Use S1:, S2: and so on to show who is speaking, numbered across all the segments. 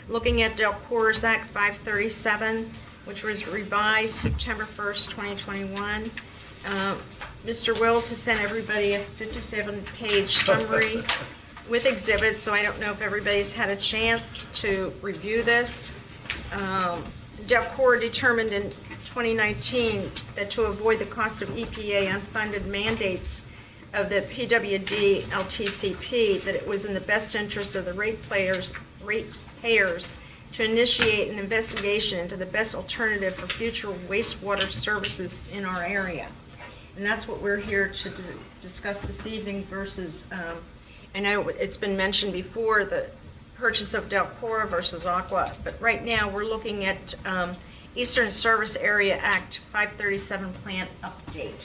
S1: Looking at DelCOR's Act 537, which was revised September 1st, 2021. Mr. Wills has sent everybody a 57-page summary with exhibits, so I don't know if everybody's had a chance to review this. DelCOR determined in 2019 that to avoid the cost of EPA unfunded mandates of the PWD LTCP, that it was in the best interest of the ratepayers to initiate an investigation into the best alternative for future wastewater services in our area. And that's what we're here to discuss this evening versus, I know it's been mentioned before, the purchase of DelCOR versus Aqua, but right now we're looking at Eastern Service Area Act 537 plant update.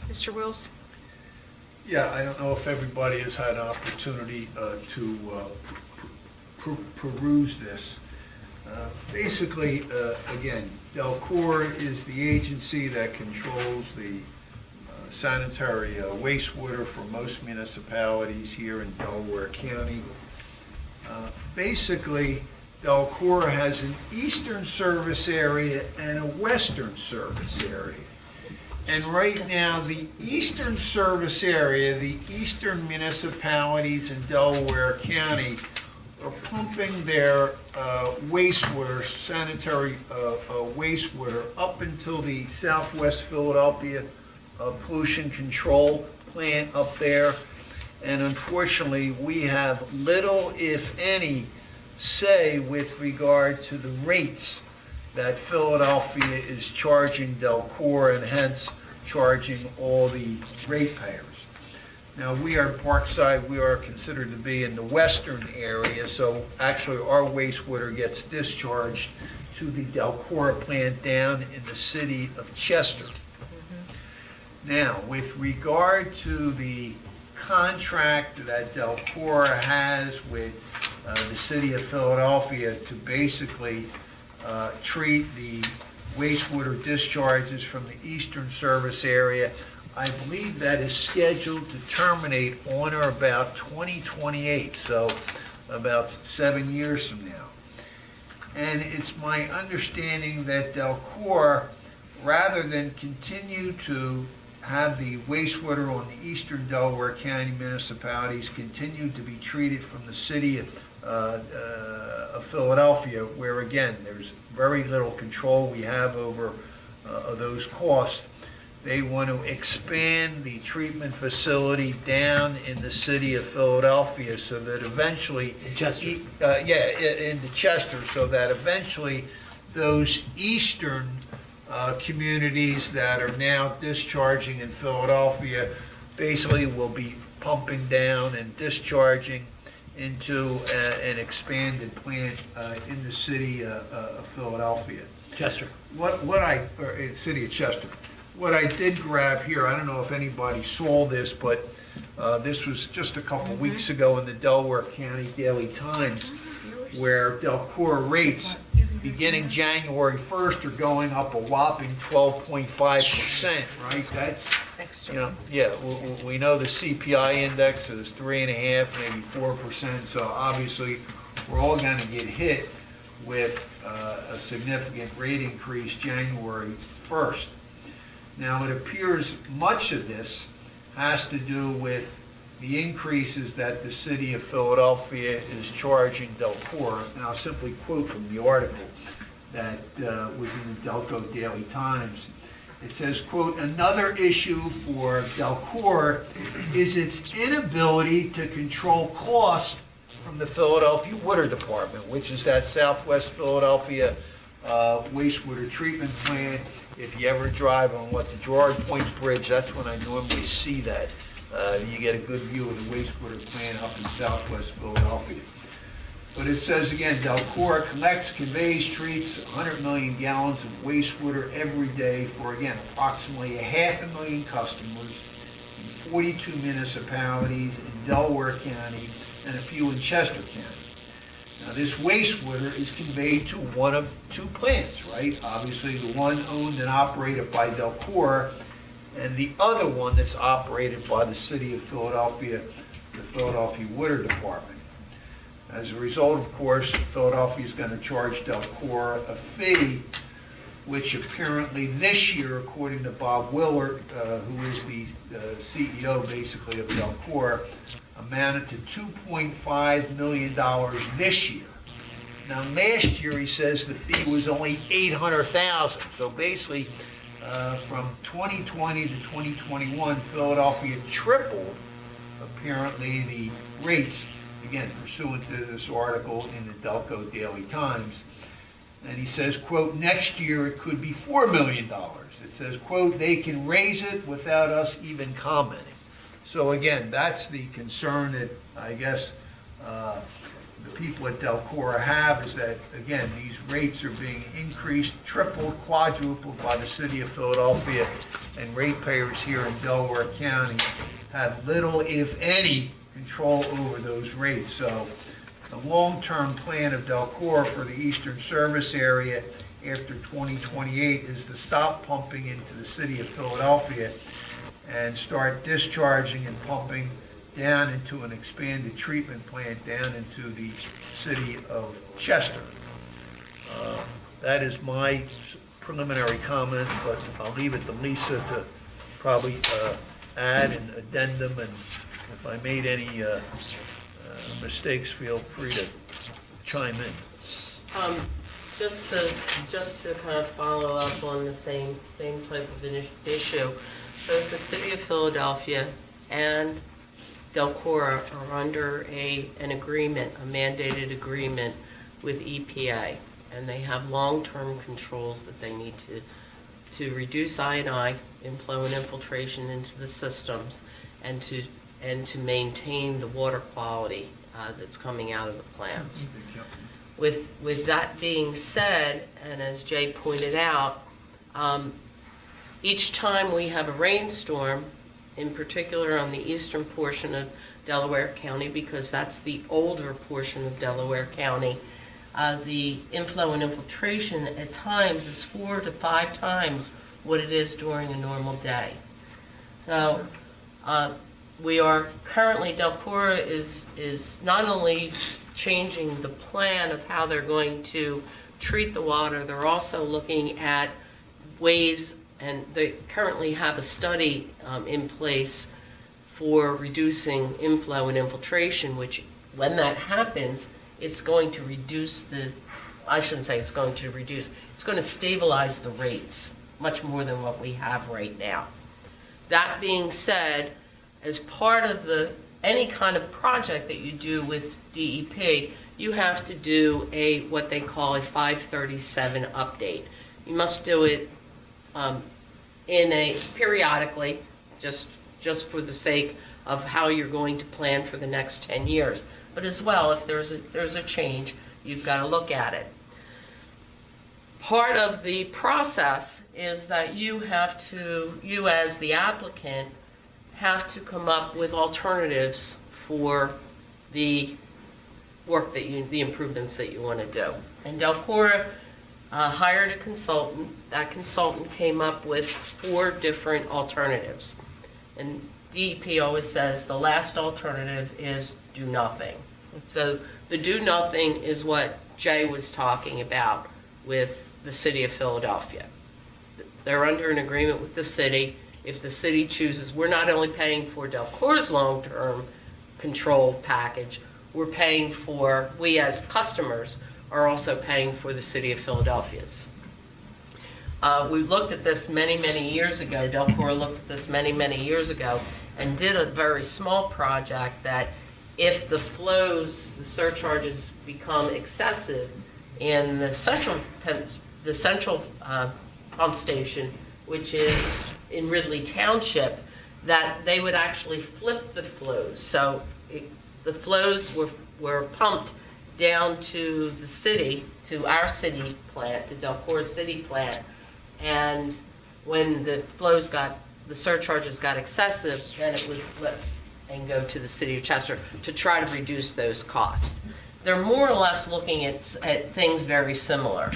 S1: Mr. Wills?
S2: Yeah, I don't know if everybody has had an opportunity to peruse this. Basically, again, DelCOR is the agency that controls the sanitary wastewater for most municipalities here in Delaware County. Basically, DelCOR has an eastern service area and a western service area. And right now, the eastern service area, the eastern municipalities in Delaware County are pumping their wastewater, sanitary wastewater, up until the Southwest Philadelphia pollution control plant up there. And unfortunately, we have little, if any, say with regard to the rates that Philadelphia is charging DelCOR and hence charging all the ratepayers. Now, we are in Parkside, we are considered to be in the western area, so actually our wastewater gets discharged to the DelCOR plant down in the city of Chester. Now, with regard to the contract that DelCOR has with the city of Philadelphia to basically treat the wastewater discharges from the eastern service area, I believe that is scheduled to terminate on or about 2028, so about 7 years from now. And it's my understanding that DelCOR, rather than continue to have the wastewater on the eastern Delaware County municipalities continue to be treated from the city of Philadelphia, where again, there's very little control we have over those costs. They want to expand the treatment facility down in the city of Philadelphia so that eventually,
S3: Chester.
S2: Into Chester, so that eventually those eastern communities that are now discharging in Philadelphia basically will be pumping down and discharging into an expanded plant in the city of Philadelphia.
S3: Chester.
S2: City of Chester. What I did grab here, I don't know if anybody saw this, but this was just a couple weeks ago in the Delaware County Daily Times, where DelCOR rates beginning January 1st are going up a whopping 12.5%, right? That's, we know the CPI index is 3.5%, maybe 4%, so obviously we're all going to get hit with a significant rate increase January 1st. Now, it appears much of this has to do with the increases that the city of Philadelphia is charging DelCOR, and I'll simply quote from the article that was in the DelCOR Daily Times. It says, quote, "Another issue for DelCOR is its inability to control costs from the Philadelphia Water Department," which is that Southwest Philadelphia wastewater treatment plant. If you ever drive on the Gerard Point Bridge, that's when I normally see that. You get a good view of the wastewater plant up in Southwest Philadelphia. But it says again, DelCOR collects, conveys, treats 100 million gallons of wastewater every day for, again, approximately 500,000 customers in 42 municipalities in Delaware County and a few in Chester County. Now, this wastewater is conveyed to one of two plants, right? Obviously, the one owned and operated by DelCOR, and the other one that's operated by the city of Philadelphia, the Philadelphia Water Department. As a result, of course, Philadelphia is going to charge DelCOR a fee, which apparently this year, according to Bob Willard, who is the CEO basically of DelCOR, amounted to $2.5 million this year. Now, last year, he says the fee was only $800,000. So basically, from 2020 to 2021, Philadelphia tripled, apparently, the rates, again, pursuant to this article in the Delco Daily Times. And he says, quote, next year it could be $4 million. It says, quote, they can raise it without us even commenting. So again, that's the concern that I guess the people at DelCOR have, is that, again, these rates are being increased, tripled, quadrupled by the city of Philadelphia, and ratepayers here in Delaware County have little, if any, control over those rates. So the long-term plan of DelCOR for the eastern service area after 2028 is to stop pumping into the city of Philadelphia and start discharging and pumping down into an expanded treatment plant down into the city of Chester. That is my preliminary comment, but I'll leave it to Lisa to probably add an addendum, and if I made any mistakes, feel free to chime in.
S3: Just to kind of follow up on the same type of an issue, both the city of Philadelphia and DelCOR are under an agreement, a mandated agreement with EPA, and they have long-term controls that they need to reduce I&I, inflow and infiltration into the systems, and to maintain the water quality that's coming out of the plants. With that being said, and as Jay pointed out, each time we have a rainstorm, in particular on the eastern portion of Delaware County, because that's the older portion of Delaware County, the inflow and infiltration at times is 4 to 5 times what it is during a normal day. So we are currently, DelCOR is not only changing the plan of how they're going to treat the water, they're also looking at ways, and they currently have a study in place for reducing inflow and infiltration, which when that happens, it's going to reduce I shouldn't say it's going to reduce, it's going to stabilize the rates much more than what we have right now. That being said, as part of any kind of project that you do with DEP, you have to do what they call a 537 update. You must do it periodically, just for the sake of how you're going to plan for the next 10 years. But as well, if there's a change, you've got to look at it. Part of the process is that you as the applicant, have to come up with alternatives for the work the improvements that you want to do. And DelCOR hired a consultant. That consultant came up with 4 different alternatives. And DEP always says the last alternative is do nothing. So the do nothing is what Jay was talking about with the city of Philadelphia. They're under an agreement with the city. If the city chooses, we're not only paying for DelCOR's long-term control package, we as customers are also paying for the city of Philadelphia's. We looked at this many, many years ago. DelCOR looked at this many, many years ago and did a very small project that if the surcharges become excessive in the central pump station, which is in Ridley Township, that they would actually flip the flows. So the flows were pumped down to the city, to our city plant, to DelCOR's city plant, and when the surcharges got excessive, then it would flip and go to the city of Chester to try to reduce those costs. They're more or less looking at things very similar.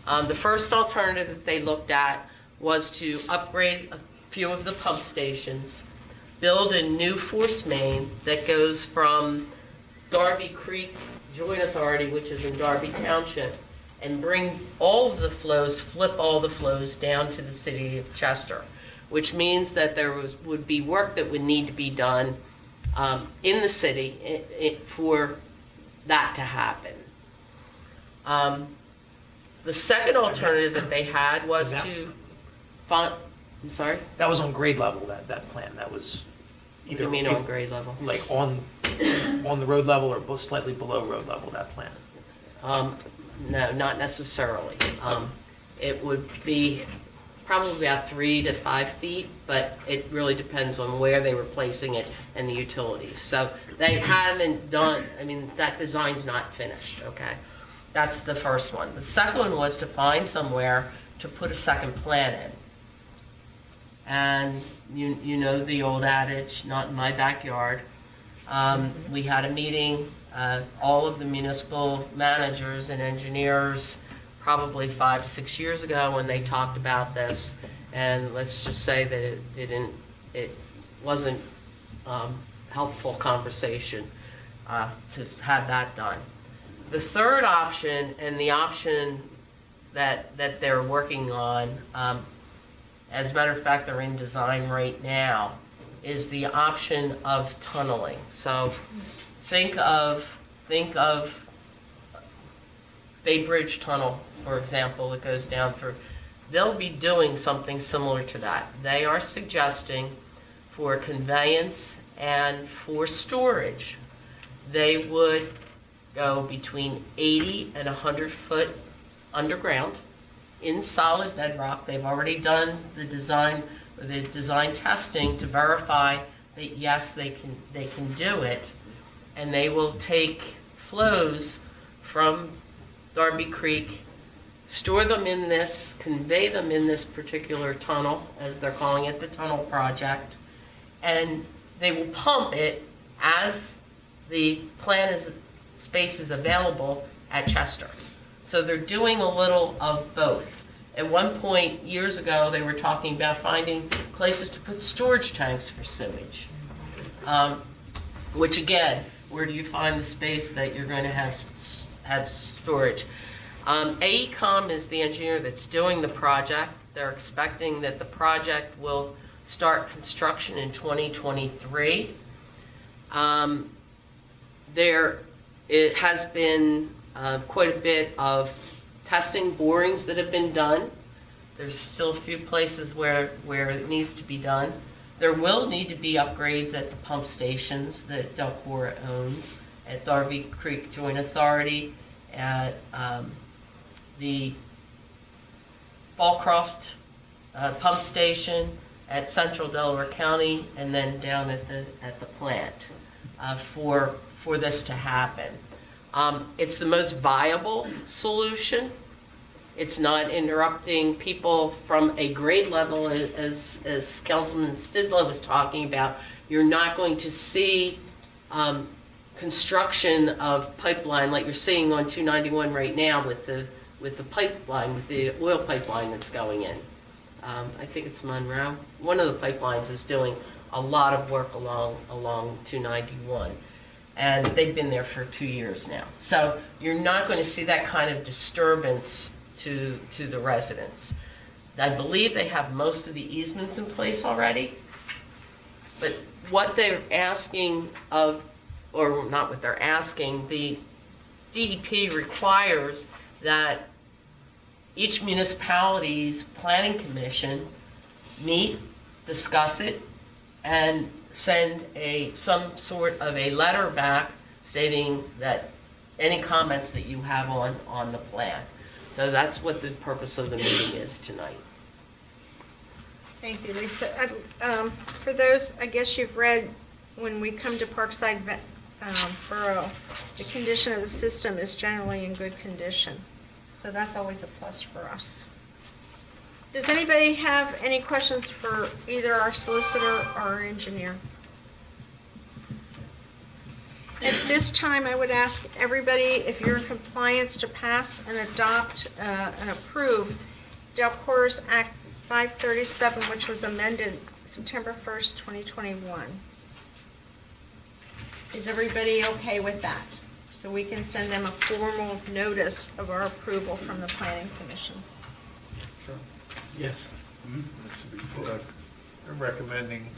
S3: The first alternative that they looked at was to upgrade a few of the pump stations, build a new force main that goes from Darby Creek Joint Authority, which is in Darby Township, and bring all of the flows, flip all the flows down to the city of Chester, which means that would be work that would need to be done in the city for that to happen. The second alternative that they had was to find, I'm sorry?
S4: That was on grade level, that plan, that was
S3: What do
S4: either.
S3: you mean on grade level?
S4: Like on the road level or slightly below road level, that plan.
S3: No, not necessarily. It would be probably about 3 to 5 feet, but it really depends on where they were placing it and the utilities. So they haven't done, I mean, that design's not finished, okay? That's the first one. The second one was to find somewhere to put a second plan in. And you know the old adage, not in my backyard. We had a meeting, all of the municipal managers and engineers, probably 5, 6 years ago when they talked about this. And let's just say that it wasn't helpful conversation to have that done. The third option, and the option that they're working on, as a matter of fact, they're in design right now, is the option of tunneling. So think of Bay Bridge Tunnel, for example, that goes down through. They'll be doing something similar to that. They are suggesting for conveyance and for storage, they would go between 80 and 100 foot underground in solid bedrock. They've already done the design testing to verify that yes, they can do it, and they will take flows from Darby Creek, store them in this, convey them in this particular tunnel, as they're calling it, the tunnel project, and they will pump it as the space is available at Chester. So they're doing a little of both. At one point, years ago, they were talking about finding places to put storage tanks for sewage. Which again, where do you find the space that you're going to have storage? AECOM is the engineer that's doing the project. They're expecting that the project will start construction in 2023. It has been quite a bit of testing borings that have been done. There's still a few places where it needs to be done. There will need to be upgrades at the pump stations that DelCOR owns, at Darby Creek Joint Authority, at the Fallcroft pump station, at Central Delaware County, and then down at the plant for this to happen. It's the most viable solution. It's not interrupting people from a grade level, as Councilman Stisla was talking about. You're not going to see construction of pipeline like you're seeing on 291 right now with the pipeline, with the oil pipeline that's going in. I think it's Monroe. One of the pipelines is doing a lot of work along 291. And they've been there for 2 years now. So you're not going to see that kind of disturbance to the residents. I believe they have most of the easements in place already. But what they're asking of, or not what they're asking, the DEP requires that each municipality's planning commission meet, discuss it, and send some sort of a letter back stating that any comments that you have on the plan. So that's what the purpose of the meeting is tonight.
S1: Thank you, Lisa. For those, I guess you've read, when we come to Parkside Borough, the condition of the system is generally in good condition. So that's always a plus for us. Does anybody have any questions for either our solicitor or our engineer? At this time, I would ask everybody, if you're in compliance, to pass and adopt and approve DelCOR's Act 537, which was amended September 1st, 2021. Is everybody okay with that? so we can send them a formal notice of our approval from the planning commission.
S4: Yes.
S2: They're recommending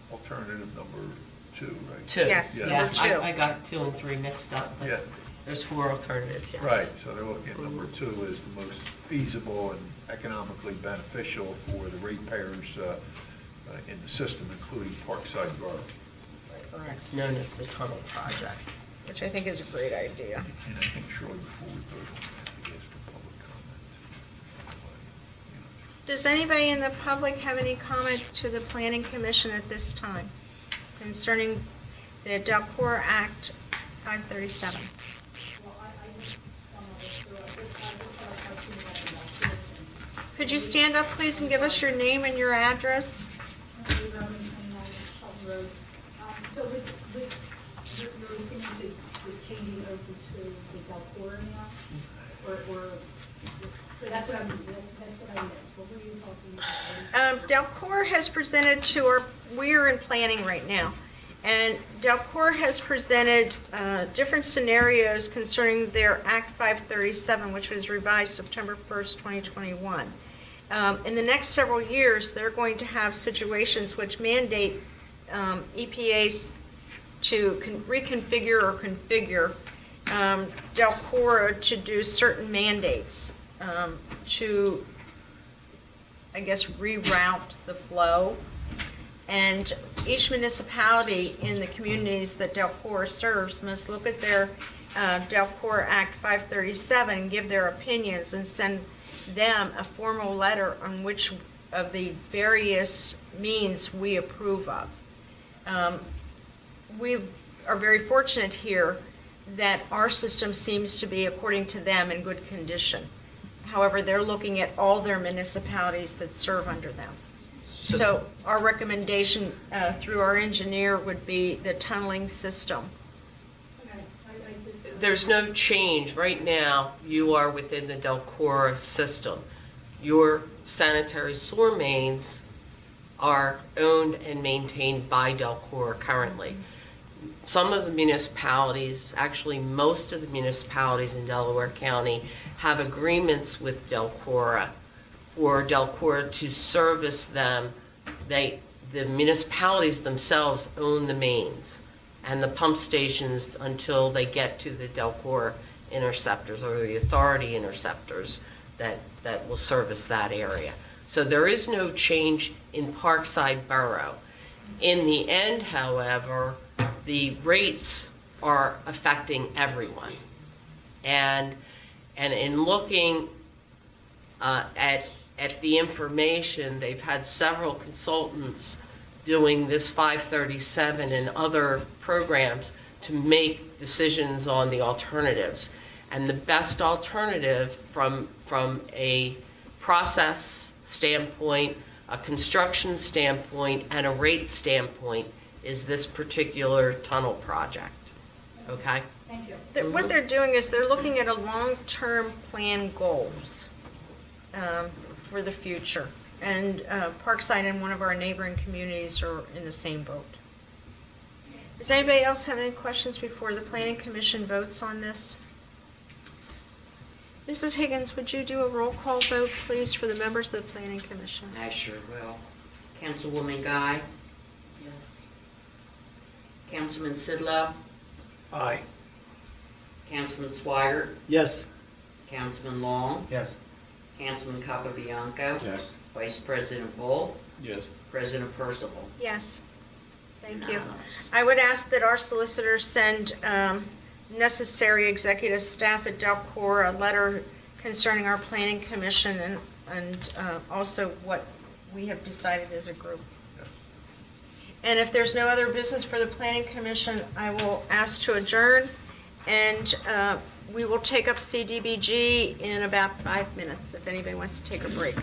S2: alternative number 2, right?
S3: 2.
S1: Yes,
S3: Yeah,
S1: number 2.
S3: I got 2 and 3 mixed up,
S2: Yeah,
S3: but there's 4 alternatives, yes.
S2: right, so they're looking at number 2 as the most feasible and economically beneficial for the ratepayers in the system, including Parkside Borough.
S3: It's known as the tunnel project.
S1: Which I think is a great idea.
S2: And I think shortly before we vote on that, we ask for public comment.
S1: Does anybody in the public have any comment to the planning commission at this time concerning the DelCOR Act 537?
S5: Well, I just some of it, so I just have a question about the citizen.
S1: Could you stand up, please, and give us your name and your address?
S5: Okay, Roman 29 Shelton Road. So with your opinion with changing over to the DelCOR now? Or, so that's what I missed. What were you talking about?
S1: DelCOR has presented to our, we are in planning right now, and DelCOR has presented different scenarios concerning their Act 537, which was revised September 1st, 2021. In the next several years, they're going to have situations which mandate EPAs to reconfigure or configure DelCOR to do certain mandates to, I guess, reroute the flow. And each municipality in the communities that DelCOR serves must look at their DelCOR Act 537 and give their opinions and send them a formal letter on which of the various means we approve of. We are very fortunate here that our system seems to be, according to them, in good condition. However, they're looking at all their municipalities that serve under them. So our recommendation through our engineer would be the tunneling system.
S5: Okay, I just.
S3: There's no change. Right now, you are within the DelCOR system. Your sanitary sewer mains are owned and maintained by DelCOR currently. Some of the municipalities, actually most of the municipalities in Delaware County, have agreements with DelCOR for DelCOR to service them. The municipalities themselves own the mains and the pump stations until they get to the DelCOR interceptors or the authority interceptors that will service that area. So there is no change in Parkside Borough. In the end, however, the rates are affecting everyone. And in looking at the information, they've had several consultants doing this 537 and other programs to make decisions on the alternatives. And the best alternative from a process standpoint, a construction standpoint, and a rate standpoint is this particular tunnel project, okay?
S5: Thank you.
S1: What they're doing is they're looking at a long-term plan goals for the future. And Parkside and one of our neighboring communities are in the same boat. Does anybody else have any questions before the Planning Commission votes on this? Mrs. Higgins, would you do a roll call vote, please, for the members of the Planning Commission?
S6: I sure will. Councilwoman Guy? Yes. Councilman Sidlow?
S4: Aye.
S6: Councilman Swire?
S4: Yes.
S6: Councilman Long?
S4: Yes.
S6: Councilman Capabianco?
S4: Yes.
S6: Vice President Bull?
S4: Yes.
S6: President Percival?
S1: Yes. Thank you.
S6: Unanimous.
S1: I would ask that our solicitors send necessary executive staff at DelCOR a letter concerning our Planning Commission and also what we have decided as a group. And if there's no other business for the Planning Commission, I will ask to adjourn, and we will take up CDBG in about 5 minutes, if anybody wants to take a break.